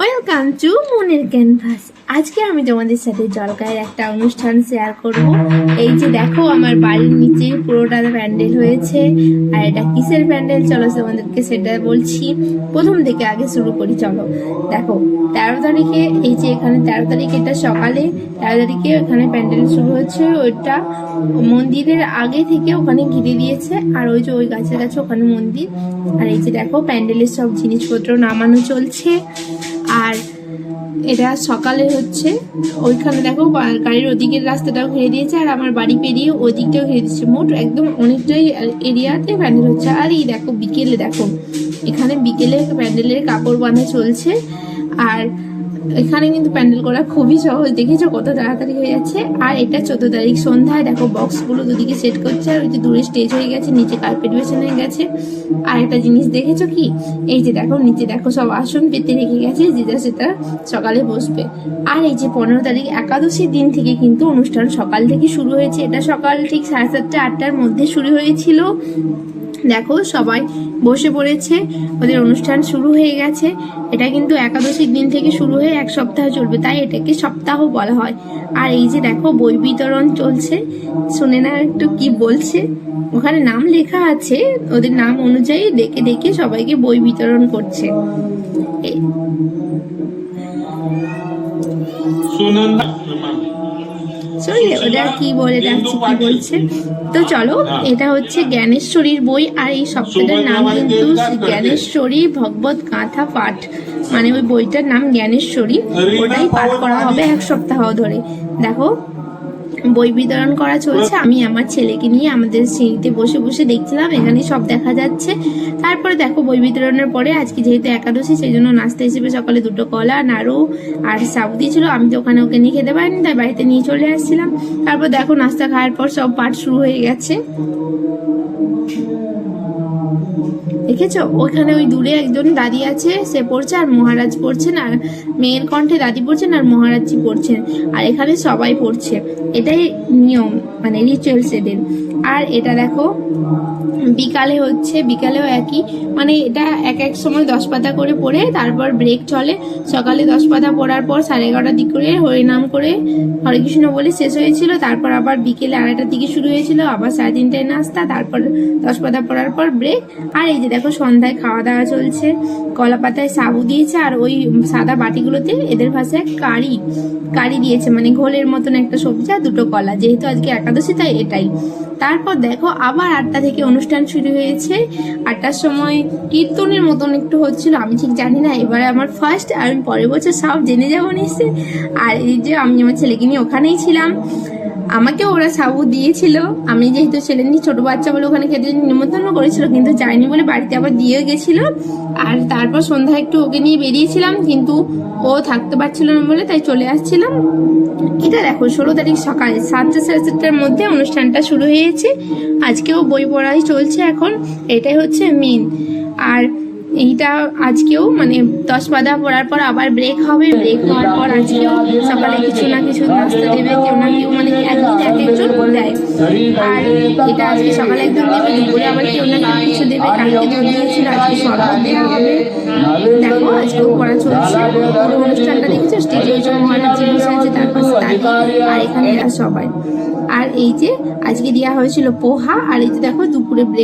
Welcome to মনের canvas. আজকে আমি তোমাদের সাথে জলগাঁয়ের একটা অনুষ্ঠান শেয়ার করব। এই যে দেখো, আমার বাড়ির নিচে পুরোটা প্যান্ডেল হয়েছে। আর এটা কিসের প্যান্ডেল চলো তোমাদেরকে সেটা বলছি। প্রথম থেকে আগে শুরু করি, চলো। দেখো 13 তারিখে, এই যে এখানে 13 তারিখ, এটা সকালে 13 তারিখে এখানে প্যান্ডেল শুরু হচ্ছে। ওইটা মন্দিরের আগে থেকে ওখানে ঘিরে দিয়েছে। আর ওই যে ওই গাছের কাছে ওখানে মন্দির। আর এই যে দেখো প্যান্ডেলের সব জিনিসপত্র নামানো চলছে। আর এটা সকালে হচ্ছে। ওইখানে দেখো গাড়ির ওদিকের রাস্তাটাও ঘিরে দিয়েছে, আর আমার বাড়ি পেরিয়ে ওদিকটাও ঘিরে দিচ্ছে। মোট একদম অনেকটাই এরিয়াতে প্যান্ডেল হচ্ছে। আর এই দেখো বিকেলে, দেখো এখানে বিকেলে প্যান্ডেলের কাপড় বাঁধা চলছে। আর এখানে কিন্তু প্যান্ডেল করা খুবই সহজ, দেখেছো কত তাড়াতাড়ি হয়ে যাচ্ছে। আর এটা 14 তারিখ সন্ধ্যায় দেখো বক্সগুলো দুদিকে সেট করছে। আর ওই যে দূরে স্টেজ হয়ে গেছে, নিচে কার্পেট বেছানো হয়ে গেছে। আর একটা জিনিস দেখেছো কি, এই যে দেখো নিচে দেখো সব আসন পেতে রেখে গেছে, যেটা সেটা সকালে বসবে। আর এই যে 15 তারিখ একাদশীর দিন থেকে কিন্তু অনুষ্ঠান সকাল থেকে শুরু হয়েছে। এটা সকাল ঠিক 7:30 8টার মধ্যে শুরু হয়েছিল। দেখো সবাই বসে পড়েছে, ওদের অনুষ্ঠান শুরু হয়ে গেছে। এটা কিন্তু একাদশীর দিন থেকে শুরু হয়ে এক সপ্তাহ চলবে, তাই এটাকে সপ্তাহ বলা হয়। আর এই যে দেখো বই বিতরণ চলছে, শুনে না একটু কি বলছে। ওখানে নাম লেখা আছে, ওদের নাম অনুযায়ী ডেকে ডেকে সবাইকে বই বিতরণ করছে। ওটা কি বলে ডাকছে, কি বলছে। তো চলো, এটা হচ্ছে জ্ঞানেশ্বরীর বই। আর এই সপ্তাহের নাম কিন্তু জ্ঞানেশ্বরী ভগবত গাথা পাঠ, মানে ওই বইটার নাম জ্ঞানেশ্বরী। ওটাই পাঠ করা হবে এক সপ্তাহ ধরে। দেখো বই বিতরণ করা চলছে। আমি আমার ছেলেকে নিয়ে আমাদের সিঁড়িতে বসে বসে দেখছিলাম, এখানে সব দেখা যাচ্ছে। তারপরে দেখো বই বিতরণের পরে আজকে যেহেতু একাদশী, সেই জন্য নাস্তা হিসেবে সকালে 2টো কলা, নাড়ু আর সাবু দিয়েছিল। আমি তো ওখানে ওকে নিয়ে খেতে পারিনি, তাই বাড়িতে নিয়ে চলে আসছিলাম। তারপর দেখো নাস্তা খাওয়ার পর সব পাঠ শুরু হয়ে গেছে, দেখেছো। ওখানে ওই দূরে একজন দাদি আছে, সে পড়ছে, আর মহারাজ পড়ছেন, আর মেয়ের কণ্ঠে দাদি পড়ছেন, আর মহারাজজি পড়ছেন। আর এখানে সবাই পড়ছে, এটাই নিয়ম, মানে রিচুয়ালস এদের। আর এটা দেখো বিকালে হচ্ছে, বিকালেও একই, মানে এটা এক এক সময় 10 পাতা করে পড়ে তারপর ব্রেক চলে। সকালে 10 পাতা পড়ার পর 11:30 দিক করে হরিনাম করে হরে কৃষ্ণ বলে শেষ হয়েছিল। তারপর আবার বিকেলে 2:30 দিকে শুরু হয়েছিল, আবার 3:30টায় নাস্তা, তারপর 10 পাতা পড়ার পর ব্রেক। আর এই যে দেখো সন্ধ্যায় খাওয়া দাওয়া চলছে। কলা পাতায় সাবু দিয়েছে, আর ওই সাদা বাটিগুলোতে এদের ভাষায় কারি দিয়েছে, মানে ঘোলের মতন একটা সবজি আর 2টো কলা, যেহেতু আজকে একাদশী তাই এটাই। তারপর দেখো আবার 8টা থেকে অনুষ্ঠান শুরু হয়েছে। 8টার সময় কীর্তনের মতন একটু হচ্ছিল, আমি ঠিক জানি না, এবারে আমার ফার্স্ট। আর আমি পরের বছর সব জেনে যাবো নিশ্চয়। আর এই যে আমি আমার ছেলেকে নিয়ে ওখানেই ছিলাম, আমাকে ওরা সাবু দিয়েছিল। আমি যেহেতু ছেলে নিয়ে ছোট বাচ্চা বলে ওখানে খেতে নিমন্ত্রণ করেছিল, কিন্তু যাইনি বলে বাড়িতে আবার দিয়ে গেছিল। আর তারপর সন্ধ্যায় একটু ওকে নিয়ে বেরিয়েছিলাম, কিন্তু ও থাকতে পারছিল না বলে তাই চলে আসছিলাম। এটা দেখো 16 তারিখ সকালে 7টা 7:30টার মধ্যে অনুষ্ঠানটা শুরু হয়েছে। আজকেও বই পড়াই চলছে এখন, এটাই হচ্ছে মেন। আর এইটা আজকেও মানে 10 পাতা পড়ার পর আবার ব্রেক হবে। ব্রেক হওয়ার পর আজকেও সকালে কিছু না কিছু নাস্তা দেবে, কেউ না কেউ, মানে একদিন এক একজন দেয়। আর এটা আজকে সকালে একজন দেবে, দুপুরে আবার কেউ না কেউ কিছু দেবে। কালকে দুধ দিয়েছিল, আজকে শরবত দেওয়া হবে। দেখো আজকেও পড়া চলছে। পুরো অনুষ্ঠানটা দেখেছো, স্টেজে ওই যে মহারাজ বসে আছে, তার পাশে দাঁড়িয়ে, আর এখানে সবাই। আর এই যে আজকে দেওয়া হয়েছিল পোহা। আর এই যে দেখো দুপুরে ব্রেক